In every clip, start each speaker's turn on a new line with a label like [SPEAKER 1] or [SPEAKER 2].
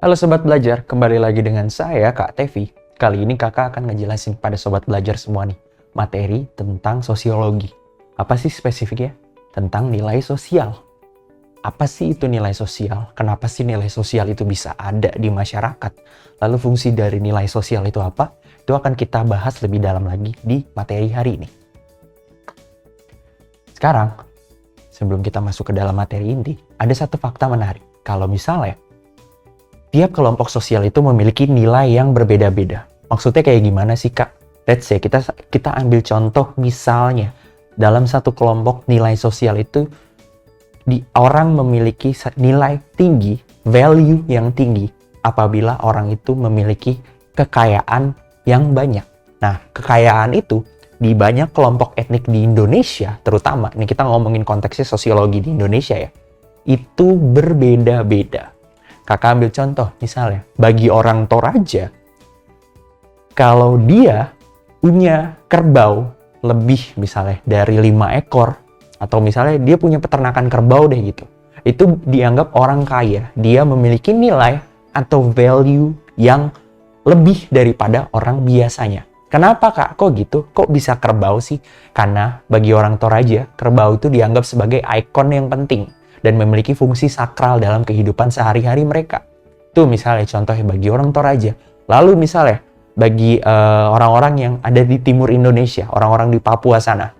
[SPEAKER 1] Halo Sobat Belajar, kembali lagi dengan saya Kak Tevi. Kali ini kakak akan ngejelasin pada Sobat Belajar semua nih, materi tentang sosiologi. Apa sih spesifiknya? Tentang nilai sosial. Apa sih itu nilai sosial? Kenapa sih nilai sosial itu bisa ada di masyarakat? Lalu fungsi dari nilai sosial itu apa? Itu akan kita bahas lebih dalam lagi di materi hari ini. Sekarang, sebelum kita masuk ke dalam materi inti, ada satu fakta menarik. Kalau misalnya tiap kelompok sosial itu memiliki nilai yang berbeda-beda. Maksudnya kayak gimana sih, Kak? Let's say, kita ambil contoh misalnya, dalam satu kelompok nilai sosial itu, orang memiliki nilai tinggi, value yang tinggi, apabila orang itu memiliki kekayaan yang banyak. Nah, kekayaan itu, di banyak kelompok etnik di Indonesia, terutama, ini kita ngomongin konteksnya sosiologi di Indonesia ya, itu berbeda-beda. Kakak ambil contoh, misalnya, bagi orang Toraja, kalau dia punya kerbau lebih misalnya dari 5 ekor, atau misalnya dia punya peternakan kerbau deh gitu, itu dianggap orang kaya. Dia memiliki nilai atau value yang lebih daripada orang biasanya. Kenapa Kak? Kok gitu? Kok bisa kerbau sih? Karena bagi orang Toraja, kerbau itu dianggap sebagai ikon yang penting dan memiliki fungsi sakral dalam kehidupan sehari-hari mereka. Itu misalnya contohnya bagi orang Toraja. Lalu misalnya bagi orang-orang yang ada di timur Indonesia, orang-orang di Papua sana.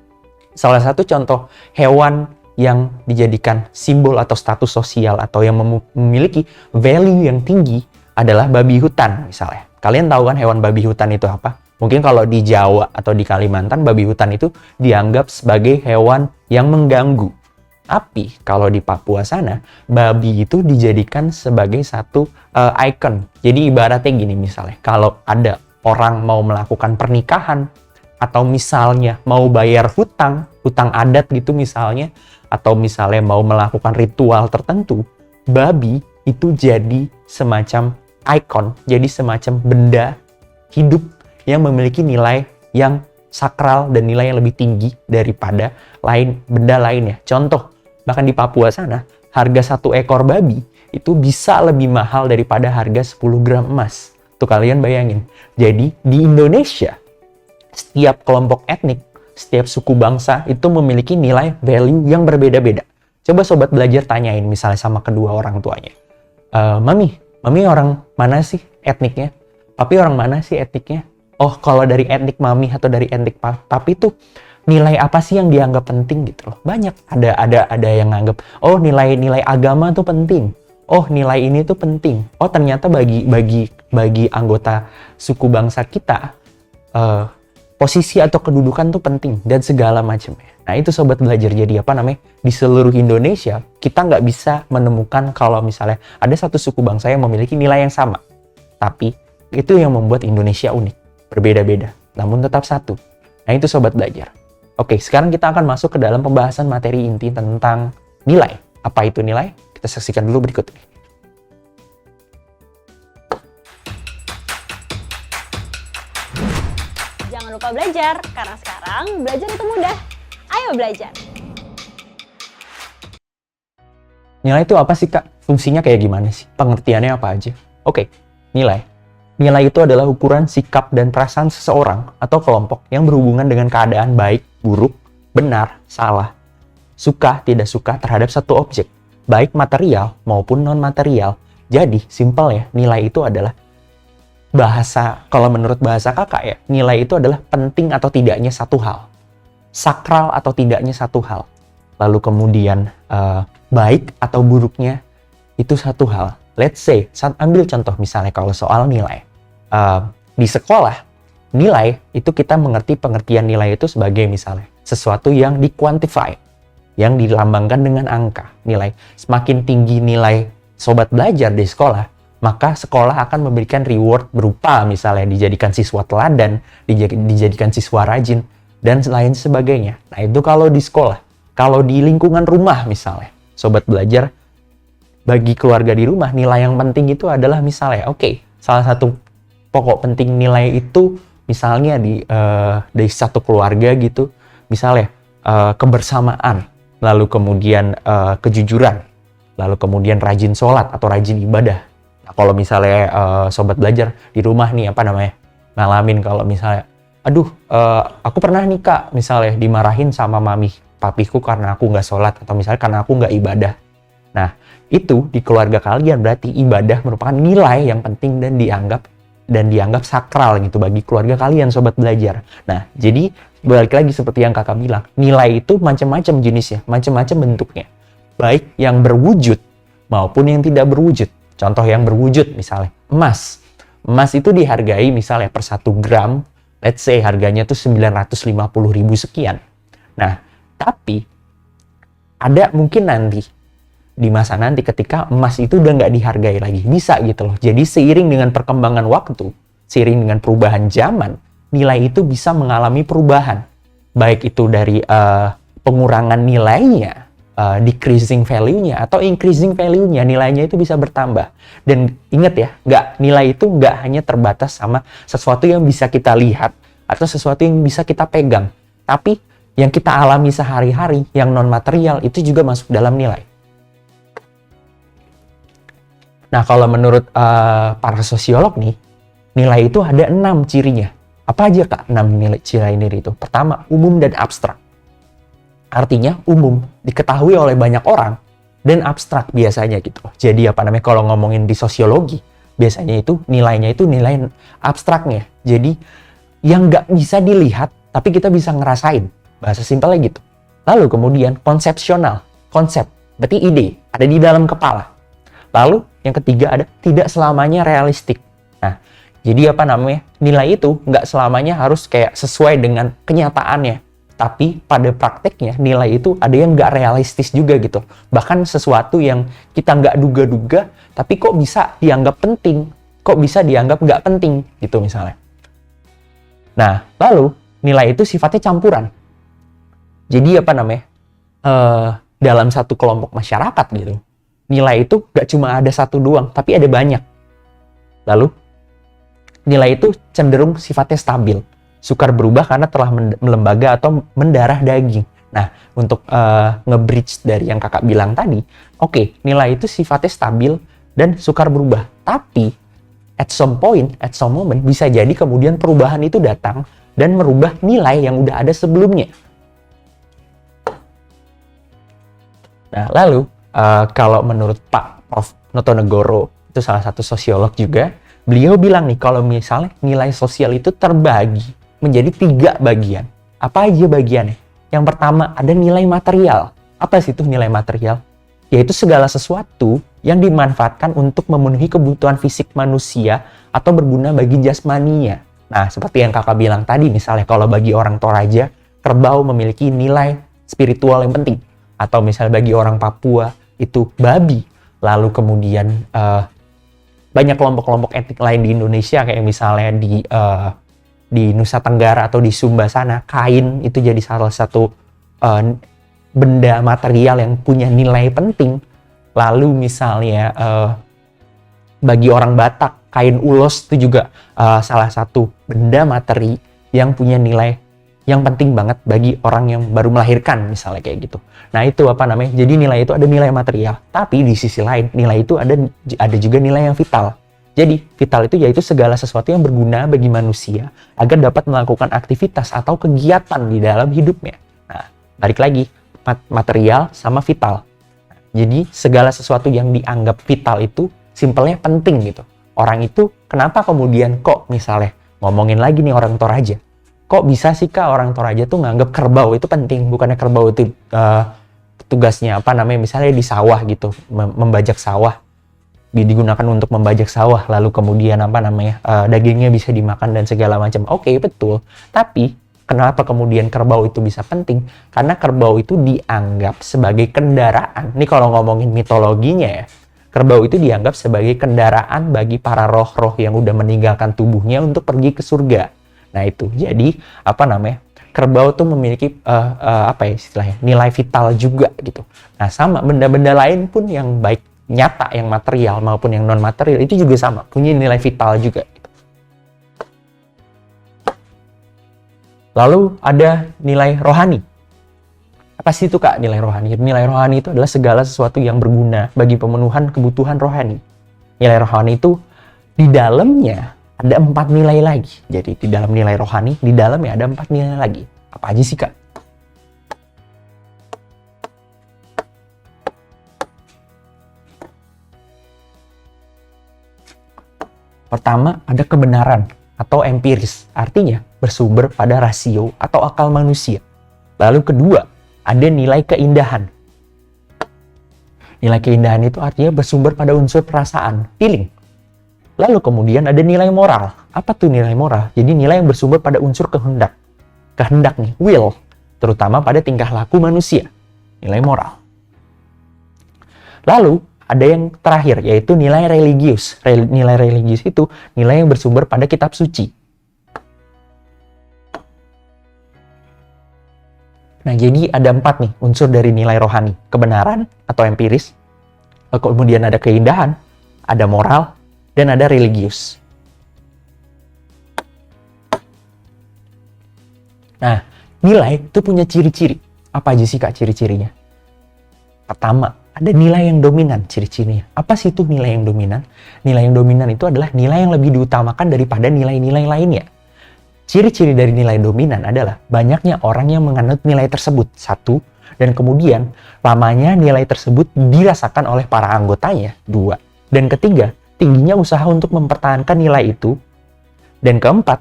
[SPEAKER 1] Salah satu contoh hewan yang dijadikan simbol atau status sosial atau yang memiliki value yang tinggi adalah babi hutan misalnya. Kalian tahu kan hewan babi hutan itu apa? Mungkin kalau di Jawa atau di Kalimantan, babi hutan itu dianggap sebagai hewan yang mengganggu. Tapi kalau di Papua sana, babi itu dijadikan sebagai satu ikon. Jadi ibaratnya gini misalnya, kalau ada orang mau melakukan pernikahan, atau misalnya mau bayar hutang adat gitu misalnya, atau misalnya mau melakukan ritual tertentu, babi itu jadi semacam ikon, jadi semacam benda hidup yang memiliki nilai yang sakral dan nilai yang lebih tinggi daripada benda lainnya. Contoh, bahkan di Papua sana, harga 1 ekor babi itu bisa lebih mahal daripada harga 10 gram emas. Tuh kalian bayangin. Jadi di Indonesia, setiap kelompok etnik, setiap suku bangsa itu memiliki nilai value yang berbeda-beda. Coba Sobat Belajar tanyain misalnya sama kedua orang tuanya. Mami orang mana sih etniknya? Papi orang mana sih etniknya? Oh, kalau dari etnik mami atau dari etnik papi tuh nilai apa sih yang dianggap penting gitu loh. Banyak. Ada yang nganggap, oh nilai agama tuh penting. Oh, nilai ini tuh penting. Oh, ternyata bagi anggota suku bangsa kita, posisi atau kedudukan tuh penting dan segala macamnya. Nah, itu Sobat Belajar. Jadi di seluruh Indonesia kita nggak bisa menemukan kalau misalnya ada satu suku bangsa yang memiliki nilai yang sama. Tapi itu yang membuat Indonesia unik. Berbeda-beda, namun tetap satu. Nah, itu Sobat Belajar. Oke, sekarang kita akan masuk ke dalam pembahasan materi inti tentang nilai. Apa itu nilai? Kita saksikan dulu berikut ini.
[SPEAKER 2] Jangan lupa belajar, karena sekarang belajar itu mudah. Ayo belajar!
[SPEAKER 1] Nilai itu apa sih, Kak? Fungsinya kayak gimana sih? Pengertiannya apa aja? Oke, nilai. Nilai itu adalah ukuran sikap dan perasaan seseorang atau kelompok yang berhubungan dengan keadaan baik, buruk, benar, salah, suka, tidak suka terhadap satu objek, baik material maupun non-material. Jadi, simpel ya, nilai itu adalah kalau menurut bahasa kakak ya, nilai itu adalah penting atau tidaknya satu hal, sakral atau tidaknya satu hal, lalu kemudian baik atau buruknya itu satu hal. Let's say, ambil contoh misalnya kalau soal nilai. Di sekolah, nilai itu kita mengerti pengertian nilai itu sebagai misalnya sesuatu yang di-quantify, yang dilambangkan dengan angka. Nilai, semakin tinggi nilai Sobat Belajar di sekolah, maka sekolah akan memberikan reward berupa misalnya dijadikan siswa teladan, dijadikan siswa rajin, dan lain sebagainya. Nah, itu kalau di sekolah. Kalau di lingkungan rumah misalnya, Sobat Belajar, bagi keluarga di rumah, nilai yang penting itu adalah misalnya, salah satu pokok penting nilai itu misalnya dari satu keluarga gitu, misalnya kebersamaan, lalu kemudian kejujuran, lalu kemudian rajin sholat atau rajin ibadah. Nah, kalau misalnya sobat belajar di rumah nih ngalamin kalau misalnya, aduh, aku pernah nih Kak, misalnya dimarahin sama mami papiku karena aku nggak sholat, atau misalnya karena aku nggak ibadah. Nah, itu di keluarga kalian berarti ibadah merupakan nilai yang penting dan dianggap sakral gitu bagi keluarga kalian, sobat belajar. Nah, jadi balik lagi seperti yang kakak bilang, nilai itu macam-macam jenisnya, macam-macam bentuknya. Baik yang berwujud maupun yang tidak berwujud. Contoh yang berwujud misalnya, emas. Emas itu dihargai misalnya per 1 gram, let's say harganya tuh 950.000 sekian. Nah, tapi ada mungkin nanti, di masa nanti ketika emas itu udah nggak dihargai lagi. Bisa gitu loh. Jadi seiring dengan perkembangan waktu, seiring dengan perubahan zaman, nilai itu bisa mengalami perubahan. Baik itu dari pengurangan nilainya, decreasing value-nya, atau increasing value-nya, nilainya itu bisa bertambah. Dan ingat ya, nilai itu nggak hanya terbatas sama sesuatu yang bisa kita lihat atau sesuatu yang bisa kita pegang, tapi yang kita alami sehari-hari, yang non-material, itu juga masuk dalam nilai. Nah, kalau menurut para sosiolog nih, nilai itu ada 6 cirinya. Apa aja Kak 6 ciri nilai itu? Pertama, umum dan abstrak. Artinya umum, diketahui oleh banyak orang, dan abstrak biasanya gitu. Jadi kalau ngomongin di sosiologi, biasanya itu nilainya itu nilai abstraknya. Jadi yang nggak bisa dilihat, tapi kita bisa ngerasain. Bahasa simpelnya gitu. Lalu kemudian konsepsional. Konsep, berarti ide, ada di dalam kepala. Lalu yang ketiga ada tidak selamanya realistik. Nah, jadi nilai itu nggak selamanya harus kayak sesuai dengan kenyataannya. Tapi pada prakteknya nilai itu ada yang nggak realistis juga gitu. Bahkan sesuatu yang kita nggak duga-duga, tapi kok bisa dianggap penting, kok bisa dianggap nggak penting gitu misalnya. Nah, lalu nilai itu sifatnya campuran. Jadi dalam satu kelompok masyarakat gitu, nilai itu nggak cuma ada satu doang, tapi ada banyak. Lalu nilai itu cenderung sifatnya stabil. Sukar berubah karena telah melembaga atau mendarah daging. Nah, untuk nge-bridge dari yang kakak bilang tadi, oke, nilai itu sifatnya stabil dan sukar berubah. Tapi, at some point, at some moment, bisa jadi kemudian perubahan itu datang dan merubah nilai yang udah ada sebelumnya. Nah, lalu, kalau menurut Pak Prof. Notonegoro, itu salah satu sosiolog juga, beliau bilang nih, kalau misalnya nilai sosial itu terbagi menjadi 3 bagian. Apa aja bagiannya? Yang pertama, ada nilai material. Apa sih itu nilai material? Yaitu segala sesuatu yang dimanfaatkan untuk memenuhi kebutuhan fisik manusia atau berguna bagi jasmaninya. Nah, seperti yang kakak bilang tadi, misalnya kalau bagi orang Toraja, kerbau memiliki nilai spiritual yang penting. Atau misalnya bagi orang Papua, itu babi. Lalu kemudian banyak kelompok-kelompok etnik lain di Indonesia, kayak misalnya di Nusa Tenggara atau di Sumba sana, kain itu jadi salah satu benda material yang punya nilai penting. Lalu misalnya bagi orang Batak, kain ulos itu juga salah satu benda materi yang punya nilai yang penting banget bagi orang yang baru melahirkan, misalnya kayak gitu. Nah, itu jadi nilai itu ada nilai material, tapi di sisi lain nilai itu ada juga nilai yang vital. Jadi, vital itu yaitu segala sesuatu yang berguna bagi manusia agar dapat melakukan aktivitas atau kegiatan di dalam hidupnya. Nah, balik lagi, material sama vital. Jadi, segala sesuatu yang dianggap vital itu simpelnya penting gitu. Orang itu kenapa kemudian kok misalnya ngomongin lagi nih orang Toraja, kok bisa sih Kak orang Toraja tuh nganggap kerbau itu penting? Bukannya kerbau itu tugasnya misalnya di sawah gitu, membajak sawah, digunakan untuk membajak sawah, lalu kemudian dagingnya bisa dimakan dan segala macam. Oke, betul. Tapi kenapa kemudian kerbau itu bisa penting? Karena kerbau itu dianggap sebagai kendaraan. Ini kalau ngomongin mitologinya ya, kerbau itu dianggap sebagai kendaraan bagi para roh-roh yang udah meninggalkan tubuhnya untuk pergi ke surga. Nah itu, jadi kerbau tuh memiliki istilahnya nilai vital juga gitu. Nah sama benda-benda lain pun yang baik nyata, yang material maupun yang non material itu juga sama, punya nilai vital juga. Lalu ada nilai rohani. Apa sih itu Kak nilai rohani? Nilai rohani itu adalah segala sesuatu yang berguna bagi pemenuhan kebutuhan rohani. Nilai rohani itu di dalamnya ada 4 nilai lagi. Jadi di dalam nilai rohani, di dalamnya ada 4 nilai lagi. Apa aja sih, Kak? Pertama, ada kebenaran atau empiris, artinya bersumber pada rasio atau akal manusia. Lalu kedua, ada nilai keindahan. Nilai keindahan itu artinya bersumber pada unsur perasaan, feeling. Lalu kemudian ada nilai moral. Apa tuh nilai moral? Jadi nilai yang bersumber pada unsur kehendak. Kehendak nih, will, terutama pada tingkah laku manusia. Nilai moral. Lalu ada yang terakhir, yaitu nilai religius. Nilai religius itu nilai yang bersumber pada kitab suci. Nah, jadi ada 4 nih unsur dari nilai rohani. Kebenaran atau empiris, kemudian ada keindahan, ada moral, dan ada religius. Nah, nilai itu punya ciri-ciri. Apa aja sih, Kak, ciri-cirinya? Pertama, ada nilai yang dominan ciri-cirinya. Apa sih itu nilai yang dominan? Nilai yang dominan itu adalah nilai yang lebih diutamakan daripada nilai-nilai lainnya. Ciri-ciri dari nilai dominan adalah banyaknya orang yang menganut nilai tersebut, 1, dan kemudian lamanya nilai tersebut dirasakan oleh para anggotanya, 2, dan ketiga, tingginya usaha untuk mempertahankan nilai itu, dan keempat,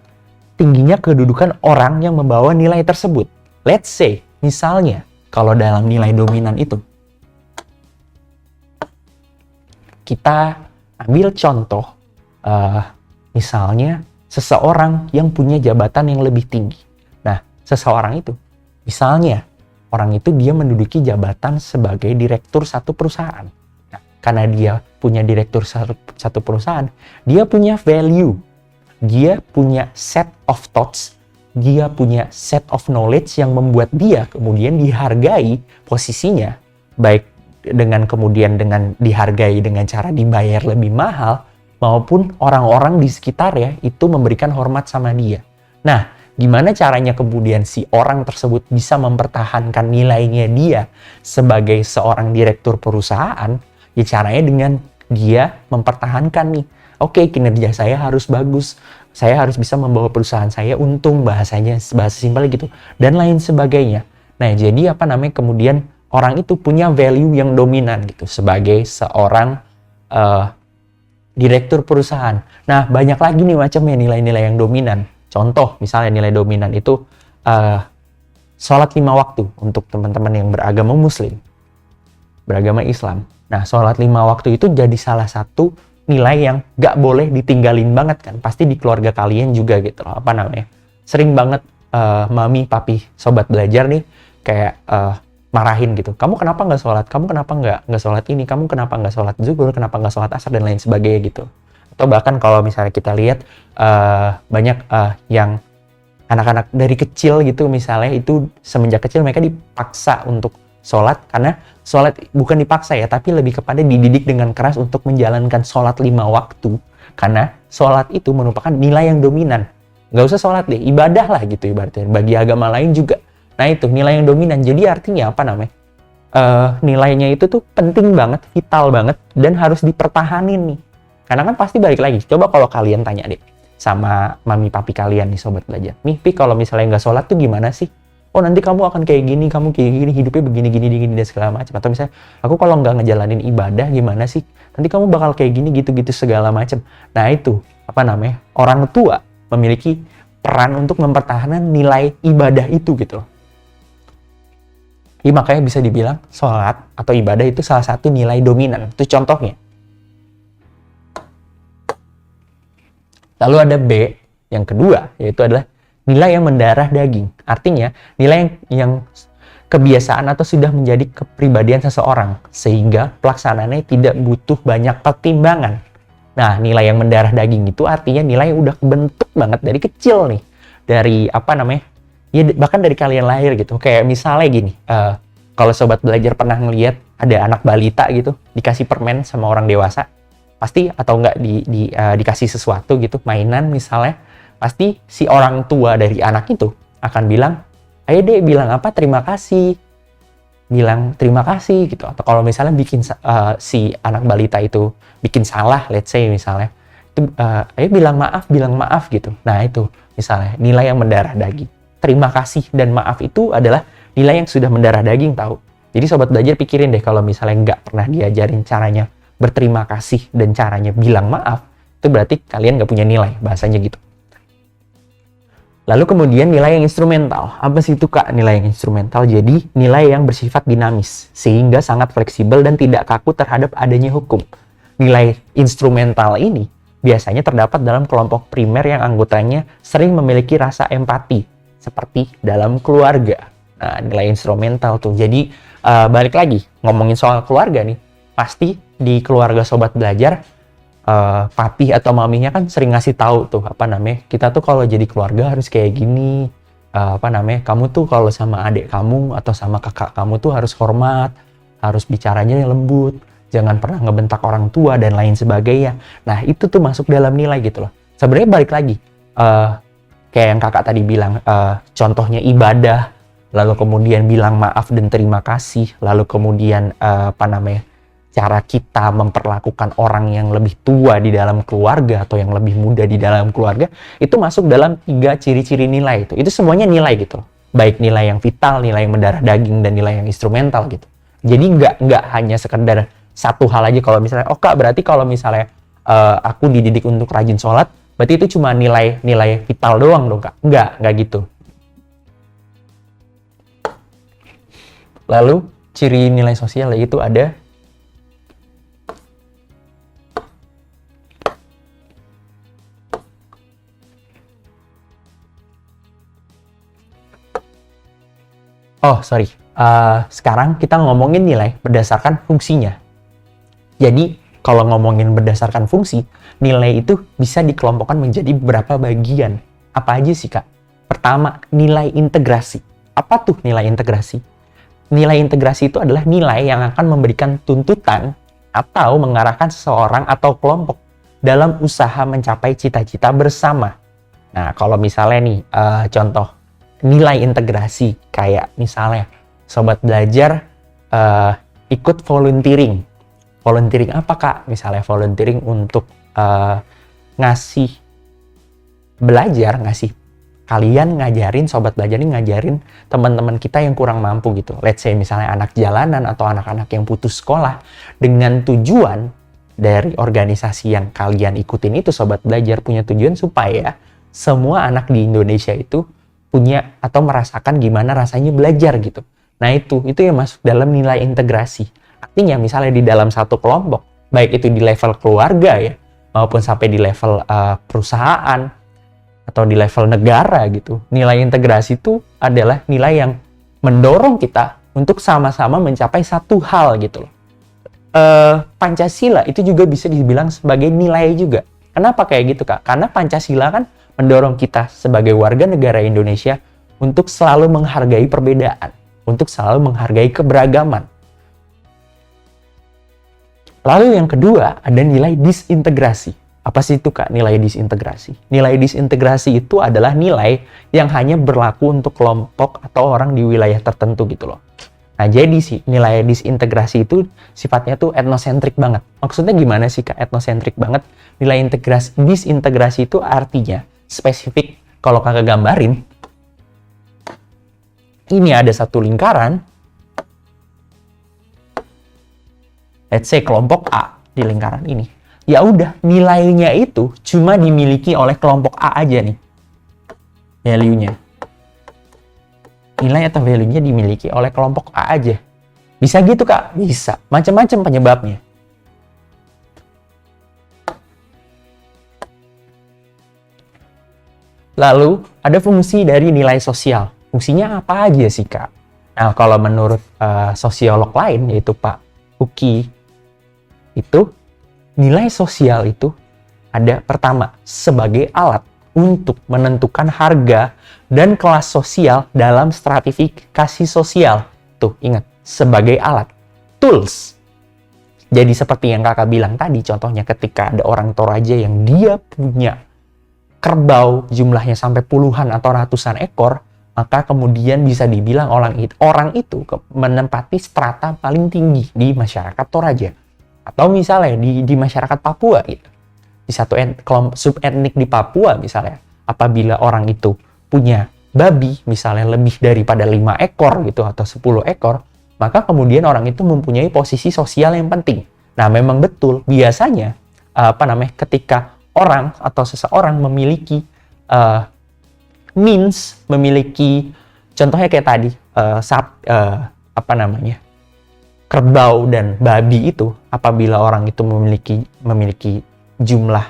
[SPEAKER 1] tingginya kedudukan orang yang membawa nilai tersebut. Let's say, misalnya, kalau dalam nilai dominan itu, kita ambil contoh, misalnya seseorang yang punya jabatan yang lebih tinggi. Nah, seseorang itu, misalnya, orang itu dia menduduki jabatan sebagai direktur satu perusahaan. Nah, karena dia punya direktur satu perusahaan, dia punya value, dia punya set of thoughts, dia punya set of knowledge yang membuat dia kemudian dihargai posisinya, baik dengan kemudian dengan dihargai dengan cara dibayar lebih mahal, maupun orang-orang di sekitar ya itu memberikan hormat sama dia. Nah, gimana caranya kemudian si orang tersebut bisa mempertahankan nilainya dia sebagai seorang direktur perusahaan? Ya caranya dengan dia mempertahankan nih, oke, kinerja saya harus bagus, saya harus bisa membawa perusahaan saya untung, bahasa simpel gitu, dan lain sebagainya. Nah, jadi kemudian orang itu punya value yang dominan gitu sebagai seorang direktur perusahaan. Nah, banyak lagi nih macamnya nilai-nilai yang dominan. Contoh, misalnya nilai dominan itu sholat 5 waktu untuk teman-teman yang beragama Muslim, beragama Islam. Nah, sholat 5 waktu itu jadi salah satu nilai yang gak boleh ditinggalin banget kan. Pasti di keluarga kalian juga gitu loh. Sering banget mami, papi, sobat belajar nih kayak marahin gitu. Kamu kenapa nggak sholat? Kamu kenapa nggak sholat ini? Kamu kenapa nggak sholat zuhur? Kenapa nggak sholat asar? Dan lain sebagainya gitu. Atau bahkan kalau misalnya kita lihat banyak yang anak-anak dari kecil gitu misalnya itu semenjak kecil mereka dipaksa untuk sholat, karena sholat bukan dipaksa ya, tapi lebih kepada dididik dengan keras untuk menjalankan sholat 5 waktu. Karena sholat itu merupakan nilai yang dominan. Nggak usah sholat deh, ibadah lah gitu ibaratnya. Bagi agama lain juga. Nah itu nilai yang dominan. Jadi artinya nilainya itu tuh penting banget, vital banget, dan harus dipertahanin nih. Karena kan pasti balik lagi. Coba kalau kalian tanya deh sama mami papi kalian nih sobat belajar. Nih Pi, kalau misalnya nggak sholat tuh gimana sih? Oh nanti kamu akan kayak gini, kamu kayak gini, hidupnya begini dan segala macam. Atau misalnya aku kalau nggak ngejalanin ibadah gimana sih? Nanti kamu bakal kayak gini gitu-gitu segala macam. Nah itu orang tua memiliki peran untuk mempertahankan nilai ibadah itu gitu loh. Jadi makanya bisa dibilang sholat atau ibadah itu salah satu nilai dominan. Itu contohnya. Lalu ada B, yang kedua, yaitu adalah nilai yang mendarah daging. Artinya, nilai yang kebiasaan atau sudah menjadi kepribadian seseorang, sehingga pelaksanaannya tidak butuh banyak pertimbangan. Nah, nilai yang mendarah daging itu artinya nilai yang udah kebentuk banget dari kecil nih. Dari ya bahkan dari kalian lahir gitu. Kayak misalnya gini, kalau sobat belajar pernah ngelihat ada anak balita gitu dikasih permen sama orang dewasa, pasti atau enggak dikasih sesuatu gitu, mainan misalnya, pasti si orang tua dari anak itu akan bilang, ayo deh bilang apa terima kasih. bilang terima kasih gitu. Atau kalau misalnya si anak balita itu bikin salah, let's say misalnya, itu ayo bilang maaf gitu. Nah itu misalnya nilai yang mendarah daging. Terima kasih dan maaf itu adalah nilai yang sudah mendarah daging tahu. Jadi sobat belajar pikirin deh kalau misalnya nggak pernah diajarin caranya berterima kasih dan caranya bilang maaf, itu berarti kalian nggak punya nilai, bahasanya gitu. Lalu kemudian nilai yang instrumental. Apa sih itu Kak nilai yang instrumental? Jadi nilai yang bersifat dinamis, sehingga sangat fleksibel dan tidak kaku terhadap adanya hukum. Nilai instrumental ini biasanya terdapat dalam kelompok primer yang anggotanya sering memiliki rasa empati, seperti dalam keluarga. Nah, nilai instrumental tuh. Jadi balik lagi, ngomongin soal keluarga nih, pasti di keluarga sobat belajar, papi atau maminya kan sering ngasih tahu tuh kita tuh kalau jadi keluarga harus kayak gini, kamu tuh kalau sama adik kamu atau sama kakak kamu tuh harus hormat, harus bicaranya lembut, jangan pernah ngebentak orang tua dan lain sebagainya. Nah itu tuh masuk dalam nilai gitu loh. Sebenarnya balik lagi, kayak yang kakak tadi bilang, contohnya ibadah, lalu kemudian bilang maaf dan terima kasih, lalu kemudian cara kita memperlakukan orang yang lebih tua di dalam keluarga atau yang lebih muda di dalam keluarga, itu masuk dalam 3 ciri-ciri nilai itu. Itu semuanya nilai gitu. Baik nilai yang vital, nilai yang mendarah daging, dan nilai yang instrumental gitu. Jadi nggak hanya sekedar satu hal aja. Kalau misalnya, oh Kak, berarti kalau misalnya aku dididik untuk rajin sholat, berarti itu cuma nilai vital doang dong Kak? Nggak gitu. Lalu ciri nilai sosial itu ada sekarang kita ngomongin nilai berdasarkan fungsinya. Jadi, kalau ngomongin berdasarkan fungsi, nilai itu bisa dikelompokkan menjadi beberapa bagian. Apa aja sih, Kak? Pertama, nilai integrasi. Apa tuh nilai integrasi? Nilai integrasi itu adalah nilai yang akan memberikan tuntutan atau mengarahkan seseorang atau kelompok dalam usaha mencapai cita-cita bersama. Nah, kalau misalnya nih, contoh nilai integrasi, kayak misalnya sobat belajar ikut volunteering. Volunteering apa Kak? Misalnya volunteering untuk kalian ngajarin, sobat belajar ini ngajarin teman-teman kita yang kurang mampu gitu. Let's say misalnya anak jalanan atau anak-anak yang putus sekolah, dengan tujuan dari organisasi yang kalian ikutin itu, sobat belajar punya tujuan supaya semua anak di Indonesia itu punya atau merasakan gimana rasanya belajar gitu. Nah itu yang masuk dalam nilai integrasi. Artinya misalnya di dalam satu kelompok, baik itu di level keluarga ya, maupun sampai di level perusahaan atau di level negara gitu, nilai integrasi itu adalah nilai yang mendorong kita untuk sama-sama mencapai satu hal gitu loh. Pancasila itu juga bisa dibilang sebagai nilai juga. Kenapa kayak gitu Kak? Karena Pancasila kan mendorong kita sebagai warga negara Indonesia untuk selalu menghargai perbedaan, untuk selalu menghargai keberagaman. Lalu yang kedua ada nilai disintegrasi. Apa sih itu Kak nilai disintegrasi? Nilai disintegrasi itu adalah nilai yang hanya berlaku untuk kelompok atau orang di wilayah tertentu gitu loh. Nah jadi sih nilai disintegrasi itu sifatnya tuh etnosentrik banget. Maksudnya gimana sih Kak etnosentrik banget? Nilai disintegrasi itu artinya spesifik. Kalau kakak gambarin, ini ada satu lingkaran, let's say kelompok A di lingkaran ini. Ya udah, nilainya itu cuma dimiliki oleh kelompok A aja nih. Value-nya. Nilai atau value-nya dimiliki oleh kelompok A aja. Bisa gitu Kak? Bisa. Macam-macam penyebabnya. Lalu, ada fungsi dari nilai sosial. Fungsinya apa aja sih, Kak? Nah, kalau menurut sosiolog lain, yaitu Pak Huki, itu nilai sosial itu ada pertama, sebagai alat untuk menentukan harga dan kelas sosial dalam stratifikasi sosial. Tuh, ingat, sebagai alat. Tools. Jadi seperti yang kakak bilang tadi, contohnya ketika ada orang Toraja yang dia punya kerbau jumlahnya sampai puluhan atau ratusan ekor, maka kemudian bisa dibilang orang itu menempati strata paling tinggi di masyarakat Toraja. Atau misalnya di masyarakat Papua gitu. Di satu kelompok subetnik di Papua misalnya, apabila orang itu punya babi misalnya lebih daripada 5 ekor gitu atau 10 ekor, maka kemudian orang itu mempunyai posisi sosial yang penting. Nah, memang betul biasanya ketika orang atau seseorang memiliki memiliki contohnya kayak tadi kerbau dan babi itu, apabila orang itu memiliki jumlah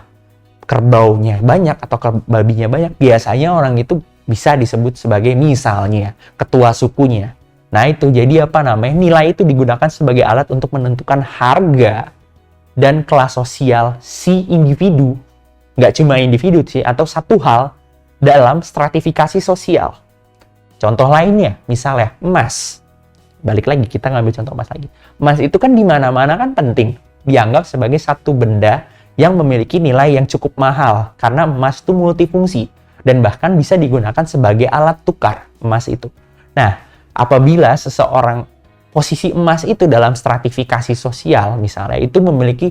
[SPEAKER 1] kerbaunya banyak atau babinya banyak, biasanya orang itu bisa disebut sebagai misalnya ketua sukunya. Nah, itu jadi nilai itu digunakan sebagai alat untuk menentukan harga dan kelas sosial si individu. Nggak cuma individu sih, atau satu hal dalam stratifikasi sosial. Contoh lainnya, misalnya emas. Balik lagi, kita ngambil contoh emas lagi. Emas itu kan di mana-mana kan penting. Dianggap sebagai satu benda yang memiliki nilai yang cukup mahal. Karena emas itu multifungsi. Dan bahkan bisa digunakan sebagai alat tukar emas itu. Nah, apabila seseorang posisi emas itu dalam stratifikasi sosial, misalnya, itu memiliki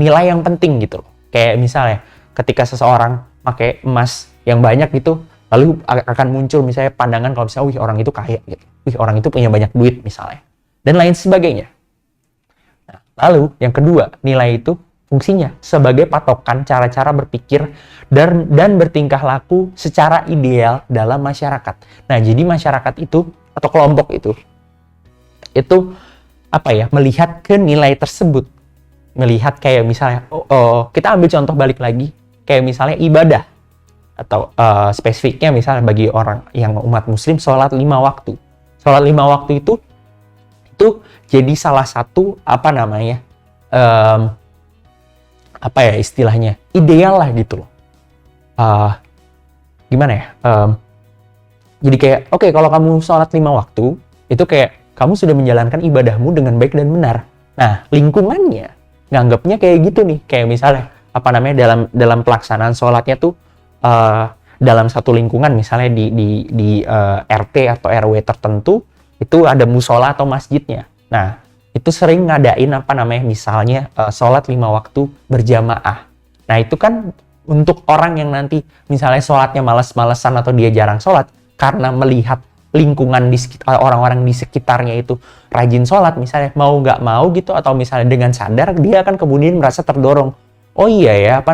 [SPEAKER 1] nilai yang penting gitu loh. Kayak misalnya, ketika seseorang pakai emas yang banyak gitu, lalu akan muncul misalnya pandangan kalau misalnya, wih orang itu kaya gitu, wih orang itu punya banyak duit misalnya, dan lain sebagainya. Nah, lalu yang kedua, nilai itu fungsinya sebagai patokan cara-cara berpikir dan bertingkah laku secara ideal dalam masyarakat. Nah, jadi masyarakat itu atau kelompok itu melihat ke nilai tersebut, melihat kayak misalnya kita ambil contoh balik lagi kayak misalnya ibadah, atau spesifiknya misalnya bagi orang yang umat muslim, sholat 5 waktu. Sholat 5 waktu itu jadi salah satu istilahnya ideal lah gitu loh. Jadi kayak oke, kalau kamu sholat 5 waktu itu kayak kamu sudah menjalankan ibadahmu dengan baik dan benar. Nah, lingkungannya nganggapnya kayak gitu nih, kayak misalnya dalam pelaksanaan sholatnya tuh dalam satu lingkungan, misalnya di RT atau RW tertentu itu ada musola atau masjidnya. Nah, itu sering ngadain misalnya sholat 5 waktu berjamaah. Nah, itu kan untuk orang yang nanti misalnya sholatnya malas-malesan atau dia jarang sholat, karena melihat lingkungan di sekitar, orang-orang di sekitarnya itu rajin sholat misalnya, mau nggak mau gitu, atau misalnya dengan sadar, dia akan kemudian merasa terdorong, oh iya ya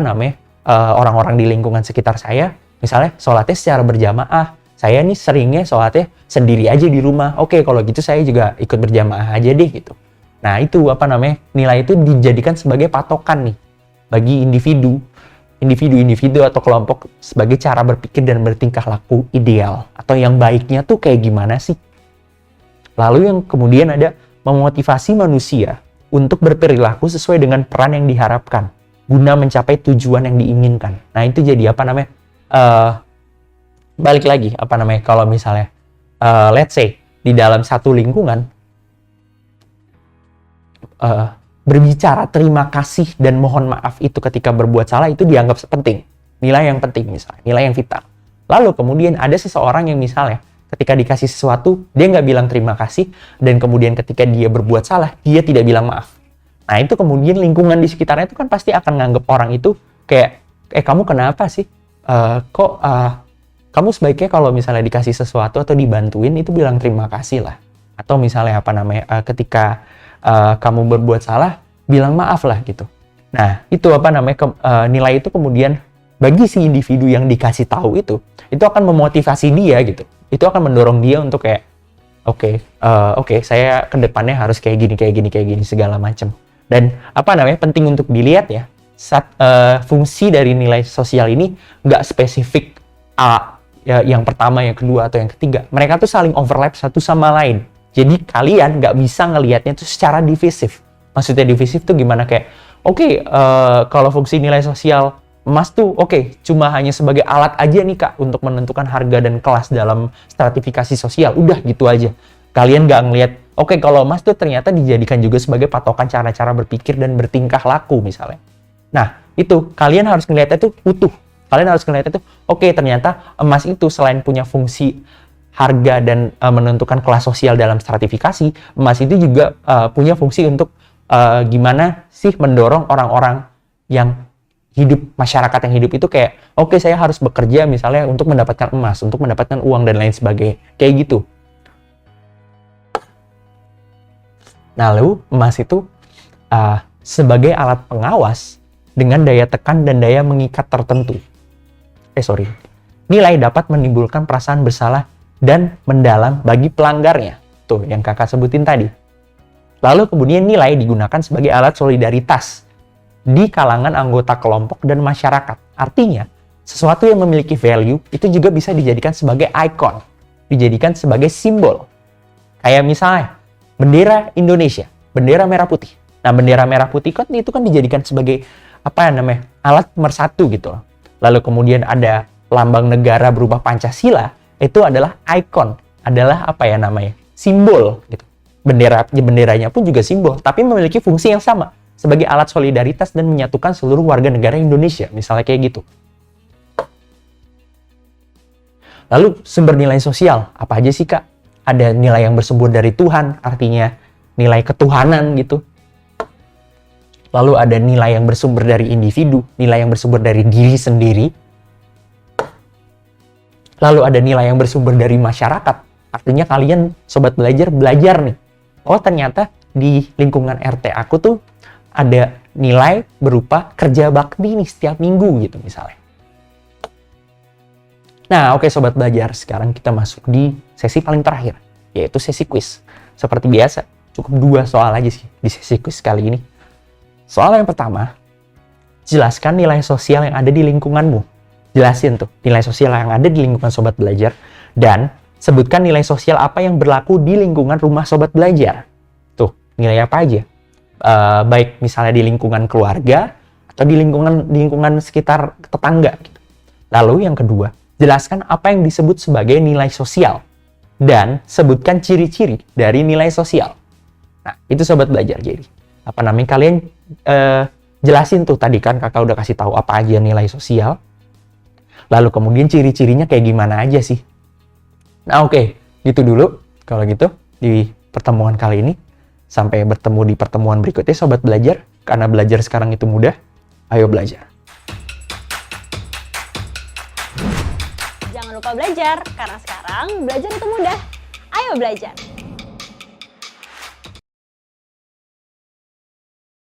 [SPEAKER 1] orang-orang di lingkungan sekitar saya misalnya sholatnya secara berjamaah, saya nih seringnya sholatnya sendiri aja di rumah, oke kalau gitu saya juga ikut berjamaah aja deh gitu. Nah, itu nilai itu dijadikan sebagai patokan nih bagi individu atau kelompok sebagai cara berpikir dan bertingkah laku ideal atau yang baiknya tuh kayak gimana sih. Lalu yang kemudian ada memotivasi manusia untuk berperilaku sesuai dengan peran yang diharapkan guna mencapai tujuan yang diinginkan. Nah, itu jadi balik lagi kalau misalnya let's say di dalam satu lingkungan berbicara terima kasih dan mohon maaf itu ketika berbuat salah itu dianggap penting, nilai yang penting misalnya, nilai yang vital. Lalu kemudian ada seseorang yang misalnya ketika dikasih sesuatu dia nggak bilang terima kasih, dan kemudian ketika dia berbuat salah dia tidak bilang maaf. Nah, itu kemudian lingkungan di sekitarnya itu kan pasti akan nganggap orang itu kayak kamu kenapa sih kamu sebaiknya kalau misalnya dikasih sesuatu atau dibantuin itu bilang terima kasih lah, atau misalnya ketika kamu berbuat salah, bilang maaf lah gitu. Nah, itu nilai itu kemudian bagi si individu yang dikasih tahu itu akan memotivasi dia gitu. Itu akan mendorong dia untuk kayak, oke, saya kedepannya harus kayak gini segala macam. Dan penting untuk dilihat ya, fungsi dari nilai sosial ini nggak spesifik yang pertama, yang kedua, atau yang ketiga. Mereka tuh saling overlap satu sama lain. Jadi kalian nggak bisa ngelihatnya tuh secara divisif. Maksudnya divisif tuh gimana, kayak kalau fungsi nilai sosial emas tuh cuma hanya sebagai alat aja nih Kak untuk menentukan harga dan kelas dalam stratifikasi sosial. Udah gitu aja. Kalian nggak ngelihat kalau emas tuh ternyata dijadikan juga sebagai patokan cara-cara berpikir dan bertingkah laku misalnya. Nah, itu kalian harus ngelihatnya tuh utuh. Kalian harus ngeliat itu, oke, ternyata emas itu selain punya fungsi harga dan menentukan kelas sosial dalam stratifikasi, emas itu juga punya fungsi untuk gimana sih mendorong orang-orang yang hidup, masyarakat yang hidup itu kayak, oke, saya harus bekerja misalnya untuk mendapatkan emas, untuk mendapatkan uang dan lain sebagainya, kayak gitu. Nah, lalu emas itu sebagai alat pengawas dengan daya tekan dan daya mengikat tertentu. Nilai dapat menimbulkan perasaan bersalah dan mendalam bagi pelanggarnya. Tuh, yang kakak sebutin tadi. Lalu kemudian nilai digunakan sebagai alat solidaritas di kalangan anggota kelompok dan masyarakat. Artinya, sesuatu yang memiliki value itu juga bisa dijadikan sebagai ikon, dijadikan sebagai simbol. Kayak misalnya, bendera Indonesia, bendera merah putih. Nah, bendera merah putih kan itu kan dijadikan sebagai alat pemersatu gitu loh. Lalu kemudian ada lambang negara berupa Pancasila, itu adalah ikon, adalah simbol gitu. Benderanya pun juga simbol, tapi memiliki fungsi yang sama sebagai alat solidaritas dan menyatukan seluruh warga negara Indonesia, misalnya kayak gitu. Lalu sumber nilai sosial, apa aja sih Kak? Ada nilai yang bersumber dari Tuhan, artinya nilai ketuhanan gitu. Lalu ada nilai yang bersumber dari individu, nilai yang bersumber dari diri sendiri. Lalu ada nilai yang bersumber dari masyarakat, artinya kalian sobat belajar nih. Oh, ternyata di lingkungan RT aku tuh ada nilai berupa kerja bakti nih setiap minggu gitu misalnya. Nah, oke sobat belajar, sekarang kita masuk di sesi paling terakhir, yaitu sesi quiz. Seperti biasa, cukup 2 soal aja sih di sesi quiz kali ini. Soal yang pertama, jelaskan nilai sosial yang ada di lingkunganmu. Jelasin tuh nilai sosial yang ada di lingkungan sobat belajar, dan sebutkan nilai sosial apa yang berlaku di lingkungan rumah sobat belajar. Tuh, nilai apa aja? Baik misalnya di lingkungan keluarga atau di lingkungan sekitar tetangga gitu. Lalu yang kedua, jelaskan apa yang disebut sebagai nilai sosial dan sebutkan ciri-ciri dari nilai sosial. Nah, itu sobat belajar. Jadi, kalian jelasin tuh, tadi kan kakak udah kasih tahu apa aja nilai sosial. Lalu kemudian ciri-cirinya kayak gimana aja sih. Nah, oke, gitu dulu kalau gitu di pertemuan kali ini. Sampai bertemu di pertemuan berikutnya sobat belajar, karena belajar sekarang itu mudah. Ayo belajar.
[SPEAKER 2] Jangan lupa belajar, karena sekarang belajar itu mudah. Ayo belajar.